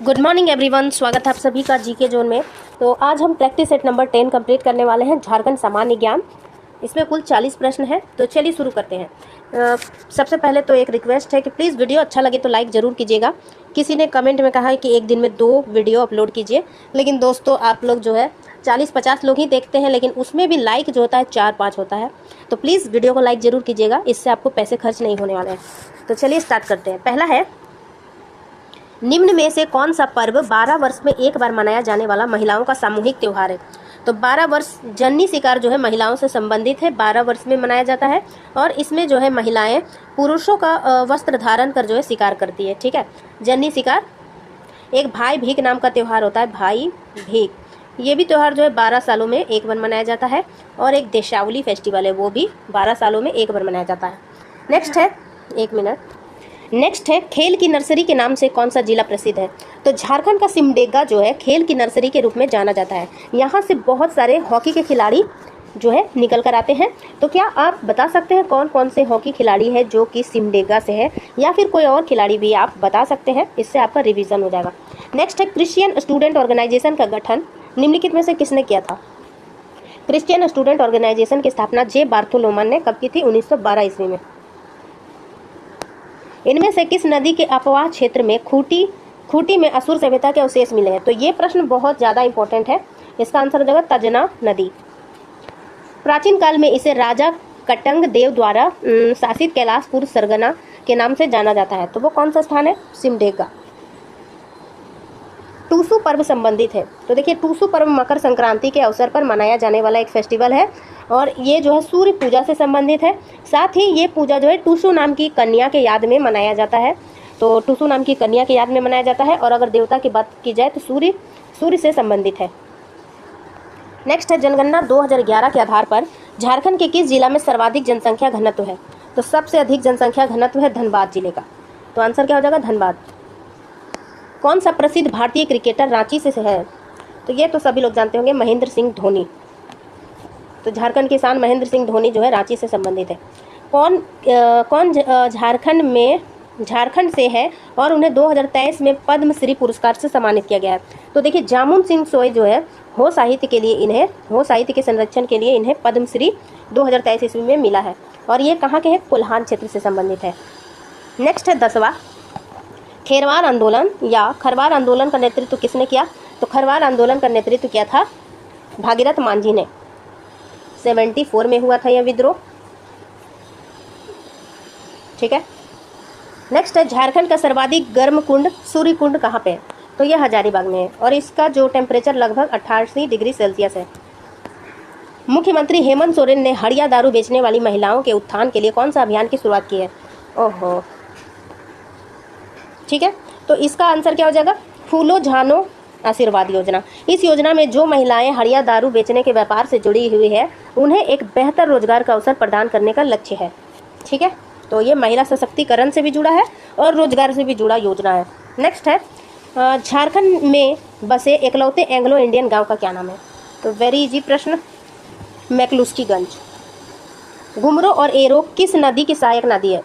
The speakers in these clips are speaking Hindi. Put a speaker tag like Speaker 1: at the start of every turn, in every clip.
Speaker 1: गुड मॉर्निंग एवरीवन, स्वागत है आप सभी का जीके जोन में। तो आज हम प्रैक्टिस सेट नंबर 10 कंप्लीट करने वाले हैं, झारखंड सामान्य ज्ञान। इसमें कुल 40 प्रश्न हैं, तो चलिए शुरू करते हैं। सबसे पहले तो एक रिक्वेस्ट है कि प्लीज़ वीडियो अच्छा लगे तो लाइक ज़रूर कीजिएगा। किसी ने कमेंट में कहा है कि एक दिन में 2 वीडियो अपलोड कीजिए, लेकिन दोस्तों आप लोग जो है 40-50 लोग ही देखते हैं, लेकिन उसमें भी लाइक जो होता है 4-5 होता है। तो प्लीज़ वीडियो को लाइक ज़रूर कीजिएगा, इससे आपको पैसे खर्च नहीं होने वाले हैं। तो चलिए स्टार्ट करते हैं। पहला है, निम्न में से कौन सा पर्व 12 वर्ष में एक बार मनाया जाने वाला महिलाओं का सामूहिक त्यौहार है? तो 12 वर्ष जननी शिकार जो है महिलाओं से संबंधित है, 12 वर्ष में मनाया जाता है। और इसमें जो है महिलाएं पुरुषों का वस्त्र धारण कर जो है शिकार करती है। ठीक है, जननी शिकार। एक भाई भीख नाम का त्यौहार होता है, भाई भीख, ये भी त्यौहार जो है 12 सालों में एक बार मनाया जाता है। और एक देशावली फेस्टिवल है, वो भी 12 सालों में एक बार मनाया जाता है। नेक्स्ट है, एक मिनट, नेक्स्ट है, खेल की नर्सरी के नाम से कौन सा जिला प्रसिद्ध है? तो झारखंड का सिमडेगा जो है खेल की नर्सरी के रूप में जाना जाता है। यहाँ से बहुत सारे हॉकी के खिलाड़ी जो है निकल कर आते हैं। तो क्या आप बता सकते हैं कौन कौन से हॉकी खिलाड़ी हैं जो कि सिमडेगा से है, या फिर कोई और खिलाड़ी भी आप बता सकते हैं, इससे आपका रिवीजन हो जाएगा। नेक्स्ट है, क्रिश्चियन स्टूडेंट ऑर्गेनाइजेशन का गठन निम्नलिखित में से किसने किया था? क्रिश्चियन स्टूडेंट ऑर्गेनाइजेशन की स्थापना जे बार्थोलोमन ने कब की थी? 1912 ईस्वी में। इनमें से किस नदी के अपवाह क्षेत्र में खूंटी में असुर सभ्यता के अवशेष मिले हैं? तो ये प्रश्न बहुत ज़्यादा इंपॉर्टेंट है, इसका आंसर हो जाएगा तजना नदी। प्राचीन काल में इसे राजा कटंग देव द्वारा शासित कैलाशपुर सरगना के नाम से जाना जाता है। तो वो कौन सा स्थान है? सिमडेगा। टूसू पर्व संबंधित है। तो देखिए, टूसू पर्व मकर संक्रांति के अवसर पर मनाया जाने वाला एक फेस्टिवल है, और ये जो है सूर्य पूजा से संबंधित है। साथ ही ये पूजा जो है टूसू नाम की कन्या के याद में मनाया जाता है। तो टूसू नाम की कन्या के याद में मनाया जाता है। और अगर देवता की बात की जाए तो सूर्य से संबंधित है। नेक्स्ट है, जनगणना 2011 के आधार पर झारखंड के किस जिला में सर्वाधिक जनसंख्या घनत्व है? तो सबसे अधिक जनसंख्या घनत्व है धनबाद जिले का। तो आंसर क्या हो जाएगा? धनबाद। कौन सा प्रसिद्ध भारतीय क्रिकेटर रांची से है? तो ये तो सभी लोग जानते होंगे, महेंद्र सिंह धोनी। तो झारखंड के किसान महेंद्र सिंह धोनी जो है रांची से संबंधित है। कौन झारखंड से है और उन्हें 2023 में पद्मश्री पुरस्कार से सम्मानित किया गया है? तो देखिए, जामुन सिंह सोय जो है हो साहित्य के संरक्षण के लिए इन्हें पद्मश्री 2023 ईस्वी में मिला है। और ये कहाँ के हैं? कोल्हान क्षेत्र से संबंधित है। नेक्स्ट है 10वां, खेरवार आंदोलन या खरवार आंदोलन का नेतृत्व किसने किया? तो खरवार आंदोलन का नेतृत्व किया था भागीरथ मांझी ने। 74 में हुआ था यह विद्रोह। ठीक है। नेक्स्ट है, झारखंड का सर्वाधिक गर्म कुंड सूर्य कुंड कहाँ पे है? तो यह हजारीबाग में है, और इसका जो टेम्परेचर लगभग 88 डिग्री सेल्सियस है। मुख्यमंत्री हेमंत सोरेन ने हड़िया दारू बेचने वाली महिलाओं के उत्थान के लिए कौन सा अभियान की शुरुआत की है? ओहो, ठीक है। तो इसका आंसर क्या हो जाएगा? फूलो झानो आशीर्वाद योजना। इस योजना में जो महिलाएं हड़िया दारू बेचने के व्यापार से जुड़ी हुई है, उन्हें एक बेहतर रोजगार का अवसर प्रदान करने का लक्ष्य है। ठीक है, तो ये महिला सशक्तिकरण से भी जुड़ा है और रोजगार से भी जुड़ा योजना है। नेक्स्ट है, झारखंड में बसे एकलौते एंग्लो इंडियन गांव का क्या नाम है? तो वेरी इजी प्रश्न, मैकलुस्कीगंज। गुमरो और एरो किस नदी की सहायक नदी है?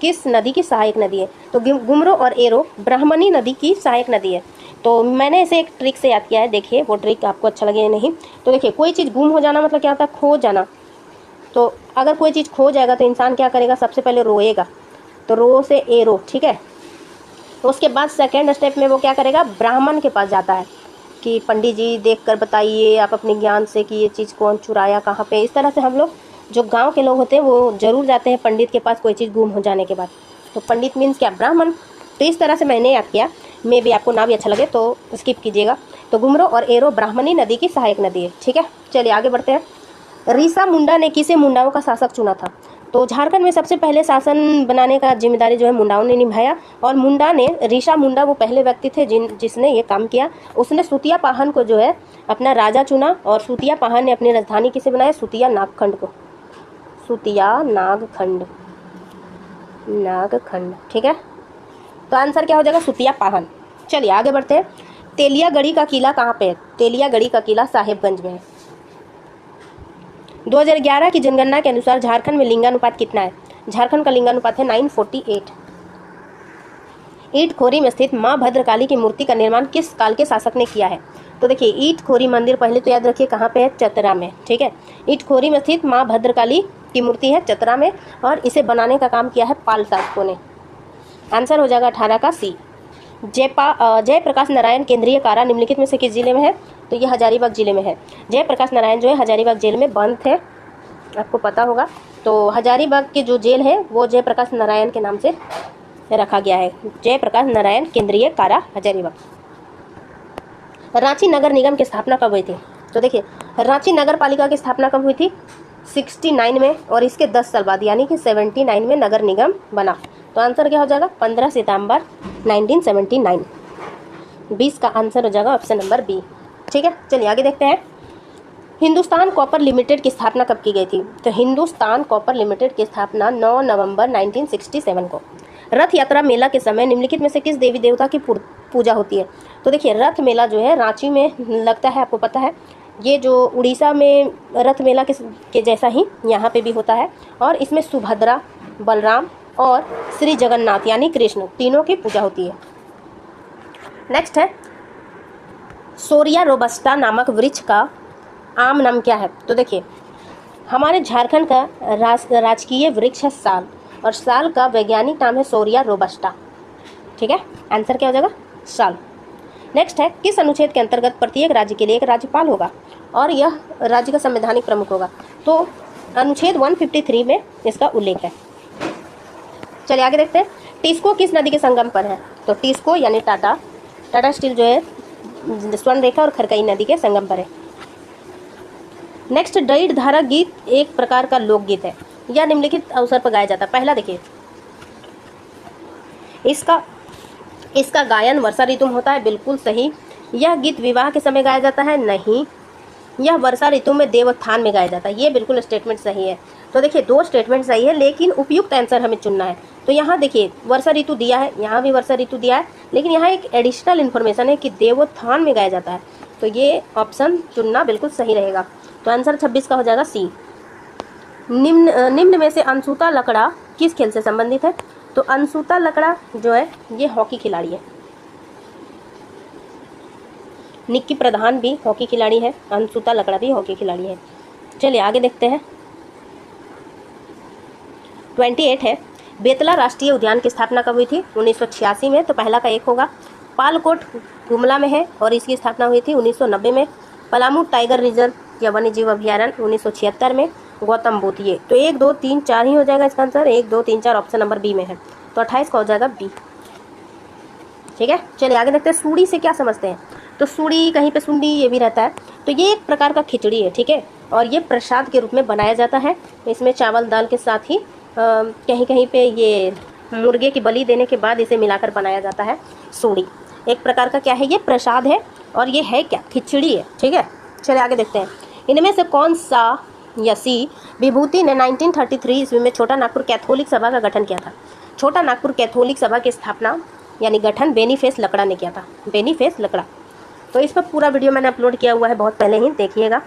Speaker 1: किस नदी की सहायक नदी है? तो गुमरो और एरो ब्राह्मणी नदी की सहायक नदी है। तो मैंने इसे एक ट्रिक से याद किया है, देखिए वो ट्रिक आपको अच्छा लगे या नहीं। तो देखिए, कोई चीज़ गुम हो जाना मतलब क्या होता है? खो जाना। तो अगर कोई चीज़ खो जाएगा तो इंसान क्या करेगा? सबसे पहले रोएगा, तो रो से एरो। ठीक है, तो उसके बाद सेकेंड स्टेप में वो क्या करेगा? ब्राह्मण के पास जाता है कि पंडित जी देख कर बताइए आप अपने ज्ञान से कि ये चीज़ कौन चुराया, कहाँ पे। इस तरह से हम लोग, जो गांव के लोग होते हैं, वो जरूर जाते हैं पंडित के पास कोई चीज़ गुम हो जाने के बाद। तो पंडित मीन्स क्या? ब्राह्मण। तो इस तरह से मैंने याद किया, मे भी आपको ना भी अच्छा लगे तो स्किप कीजिएगा। तो गुमरो और एरो ब्राह्मणी नदी की सहायक नदी है। ठीक है, चलिए आगे बढ़ते हैं। रीसा मुंडा ने किसे मुंडाओं का शासक चुना था? तो झारखंड में सबसे पहले शासन बनाने का जिम्मेदारी जो है मुंडाओं ने निभाया, और रीसा मुंडा वो पहले व्यक्ति थे जिसने ये काम किया। उसने सुतिया पाहन को जो है अपना राजा चुना, और सुतिया पाहन ने अपनी राजधानी किसे बनाया? सुतिया नागखंड को। सुतिया नागखंड। ठीक है, तो आंसर क्या हो जाएगा? सुतिया पाहन। चलिए आगे बढ़ते हैं। तेलियागढ़ी का किला कहाँ पे है? तेलियागढ़ी का किला साहेबगंज में है। 2011 की जनगणना के अनुसार झारखंड में लिंगानुपात कितना है? झारखंड का लिंगानुपात है 948। ईटखोरी में स्थित माँ भद्रकाली की मूर्ति का निर्माण किस काल के शासक ने किया है? तो देखिए ईटखोरी मंदिर पहले तो याद रखिए कहाँ पे है, चतरा में। ठीक है, ईटखोरी में स्थित माँ भद्रकाली की मूर्ति है चतरा में, और इसे बनाने का काम किया है पाल शासकों ने। आंसर हो जाएगा 18 का सी। जयप्रकाश नारायण केंद्रीय कारा निम्नलिखित में से किस जिले में है? तो ये हजारीबाग जिले में है। जयप्रकाश नारायण जो है हजारीबाग जेल में बंद थे, आपको पता होगा। तो हजारीबाग की जो जेल है वो जयप्रकाश नारायण के नाम से रखा गया है, जयप्रकाश नारायण केंद्रीय कारा हजारीबाग। रांची नगर निगम की स्थापना कब हुई थी? तो देखिए रांची नगर पालिका की स्थापना कब हुई थी? 69 में, और इसके 10 साल बाद यानी कि 79 में नगर निगम बना। तो आंसर क्या हो जाएगा? 15 सितंबर 1979। 20 का आंसर हो जाएगा ऑप्शन नंबर बी। ठीक है, चलिए आगे देखते हैं। हिंदुस्तान कॉपर लिमिटेड की स्थापना कब की गई थी? तो हिंदुस्तान कॉपर लिमिटेड की स्थापना 9 नवंबर 1967 को। रथ यात्रा मेला के समय निम्नलिखित में से किस देवी देवता की पूजा होती है? तो देखिए रथ मेला जो है रांची में लगता है, आपको पता है। ये जो उड़ीसा में रथ मेला के जैसा ही यहाँ पे भी होता है, और इसमें सुभद्रा, बलराम और श्री जगन्नाथ यानी कृष्ण तीनों की पूजा होती है। नेक्स्ट है सोरिया रोबस्टा नामक वृक्ष का आम नाम क्या है? तो देखिए हमारे झारखंड का राजकीय वृक्ष है साल, और साल का वैज्ञानिक नाम है सोरिया रोबस्टा। ठीक है, आंसर क्या हो जाएगा? साल। नेक्स्ट है किस अनुच्छेद के अंतर्गत प्रत्येक राज्य के लिए एक राज्यपाल होगा और यह राज्य का संवैधानिक प्रमुख होगा? तो अनुच्छेद 153 में इसका उल्लेख है। चलिए आगे देखते हैं। टिस्को किस नदी के संगम पर है? तो टिस्को यानी टाटा स्टील जो है स्वर्ण रेखा और खरकई नदी के संगम पर है। नेक्स्ट डैड धारा गीत एक प्रकार का लोकगीत है, यह निम्नलिखित अवसर पर गाया जाता है। पहला देखिए इसका गायन वर्षा ऋतु में होता है, बिल्कुल सही। यह गीत विवाह के समय गाया जाता है, नहीं। यह वर्षा ऋतु में देवोत्थान में गाया जाता है, ये बिल्कुल स्टेटमेंट सही है। तो देखिए 2 स्टेटमेंट सही है, लेकिन उपयुक्त आंसर हमें चुनना है। तो यहाँ देखिए वर्षा ऋतु दिया है, यहाँ भी वर्षा ऋतु दिया है, लेकिन यहाँ एक एडिशनल इन्फॉर्मेशन है कि देवोत्थान में गाया जाता है। तो ये ऑप्शन चुनना बिल्कुल सही रहेगा। तो आंसर 26 का हो जाएगा सी। निम्न में से अंशुता लकड़ा किस खेल से संबंधित है? तो अंशुता लकड़ा जो है ये हॉकी खिलाड़ी है। निक्की प्रधान भी हॉकी खिलाड़ी है, अंशुता लकड़ा भी हॉकी खिलाड़ी है। चलिए आगे देखते हैं। 28 है बेतला राष्ट्रीय उद्यान की स्थापना कब हुई थी? 1986 में, तो पहला का 1 होगा। पालकोट गुमला में है और इसकी स्थापना हुई थी 1990 में। पलामू टाइगर रिजर्व या वन्य जीव अभ्यारण्य 1976 में। गौतम बुद्ध, ये तो 1 2 3 4 ही हो जाएगा इसका आंसर। 1 2 3 4 ऑप्शन नंबर बी में है, तो 28 का हो जाएगा बी। ठीक है, चलिए आगे देखते हैं। सूड़ी से क्या समझते हैं? तो सूड़ी कहीं पे सुंडी ये भी रहता है, तो ये एक प्रकार का खिचड़ी है। ठीक है, और ये प्रसाद के रूप में बनाया जाता है। इसमें चावल दाल के साथ ही कहीं कहीं पे ये मुर्गे की बलि देने के बाद इसे मिलाकर बनाया जाता है। सूड़ी एक प्रकार का क्या है? ये प्रसाद है, और ये है क्या? खिचड़ी है। ठीक है, चलिए आगे देखते हैं। इनमें से कौन सा या सी विभूति ने 1933 ईस्वी में छोटा नागपुर कैथोलिक सभा का गठन किया था? छोटा नागपुर कैथोलिक सभा की स्थापना यानी गठन बेनीफेस लकड़ा ने किया था। बेनीफेस लकड़ा, तो इस पर पूरा वीडियो मैंने अपलोड किया हुआ है, बहुत पहले ही देखिएगा।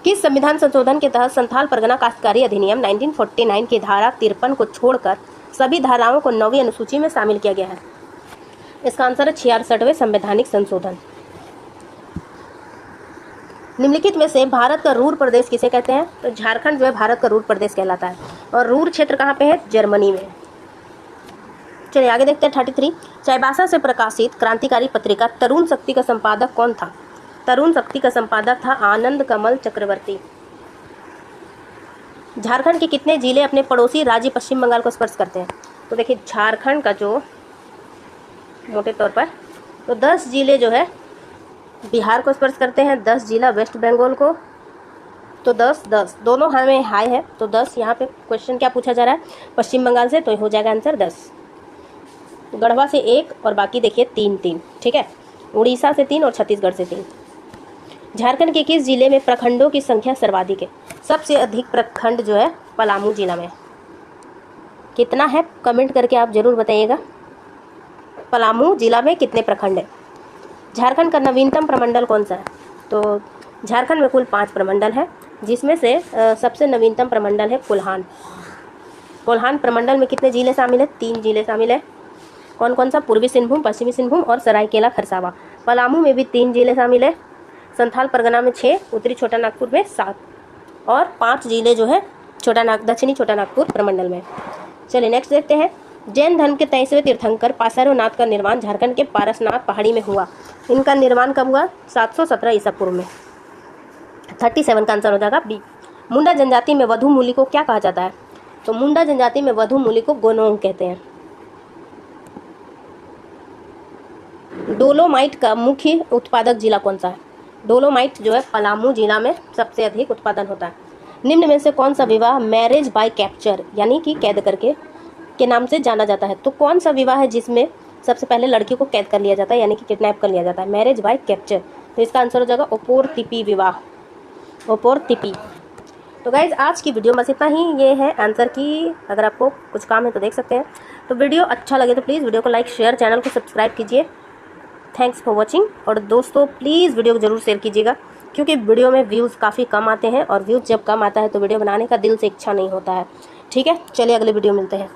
Speaker 1: किस संविधान संशोधन के तहत संथाल परगना काश्तकारी अधिनियम 1949 की धारा 53 को छोड़कर सभी धाराओं को 9वीं अनुसूची में शामिल किया गया है? इसका आंसर है 66वें संवैधानिक संशोधन। निम्नलिखित में से भारत का रूर प्रदेश किसे कहते हैं? तो झारखंड जो है भारत का रूर प्रदेश कहलाता है, और रूर क्षेत्र कहाँ पे है? जर्मनी में। चलिए आगे देखते हैं। 33 चाईबासा से प्रकाशित क्रांतिकारी पत्रिका तरुण शक्ति का संपादक कौन था? तरुण शक्ति का संपादक था आनंद कमल चक्रवर्ती। झारखंड के कितने जिले अपने पड़ोसी राज्य पश्चिम बंगाल को स्पर्श करते हैं? तो देखिए झारखंड का जो मोटे तौर पर तो 10 जिले जो है बिहार को स्पर्श करते हैं, 10 जिला वेस्ट बंगाल को। तो 10 दोनों हमें हाई है, तो 10 यहाँ पे क्वेश्चन क्या पूछा जा रहा है? पश्चिम बंगाल से, तो हो जाएगा आंसर 10। गढ़वा से 1 और बाकी देखिए 3। ठीक है, उड़ीसा से 3 और छत्तीसगढ़ से 3। झारखंड के किस जिले में प्रखंडों की संख्या सर्वाधिक है? सबसे अधिक प्रखंड जो है पलामू जिला में। कितना है कमेंट करके आप जरूर बताइएगा, पलामू जिला में कितने प्रखंड है। झारखंड का नवीनतम प्रमंडल कौन सा है? तो झारखंड में कुल 5 प्रमंडल है, जिसमें से सबसे नवीनतम प्रमंडल है कोल्हान। कोल्हान प्रमंडल में कितने जिले शामिल है? 3 जिले शामिल है। कौन कौन सा? पूर्वी सिंहभूम, पश्चिमी सिंहभूम और सरायकेला खरसावां। पलामू में भी 3 जिले शामिल है, संथाल परगना में 6, उत्तरी छोटा नागपुर में 7 और 5 जिले जो है दक्षिणी छोटा नागपुर प्रमंडल में। चलिए नेक्स्ट देखते हैं। जैन धर्म के 23वें तीर्थंकर पासारोनाथ का निर्माण झारखंड के पारसनाथ पहाड़ी में हुआ। इनका निर्माण कब हुआ? 717 ईसा पूर्व में। 37 का आंसर हो जाएगा बी। मुंडा जनजाति में वधु मूली को क्या कहा जाता है? तो मुंडा जनजाति में वधु मूली को गोनोंग कहते हैं। डोलोमाइट का मुख्य उत्पादक जिला कौन सा है? डोलोमाइट जो है पलामू जिला में सबसे अधिक उत्पादन होता है। निम्न में से कौन सा विवाह मैरिज बाय कैप्चर यानी कि कैद करके के नाम से जाना जाता है? तो कौन सा विवाह है जिसमें सबसे पहले लड़की को कैद कर लिया जाता है यानी कि किडनैप कर लिया जाता है? Marriage by capture. तो इसका आंसर हो जाएगा ओपोर-तिपी विवाह, ओपोर-तिपी। तो गाइज आज की वीडियो बस इतना ही, ये है आंसर की। अगर आपको कुछ काम है तो देख सकते हैं। तो वीडियो अच्छा लगे तो प्लीज़ वीडियो को लाइक, शेयर, चैनल को सब्सक्राइब कीजिए। Thanks for watching. और दोस्तों प्लीज़ वीडियो को ज़रूर शेयर कीजिएगा, क्योंकि वीडियो में व्यूज़ काफ़ी कम आते हैं और व्यूज़ जब कम आता है तो वीडियो बनाने का दिल से इच्छा नहीं होता है। ठीक है, चलिए अगले वीडियो मिलते हैं।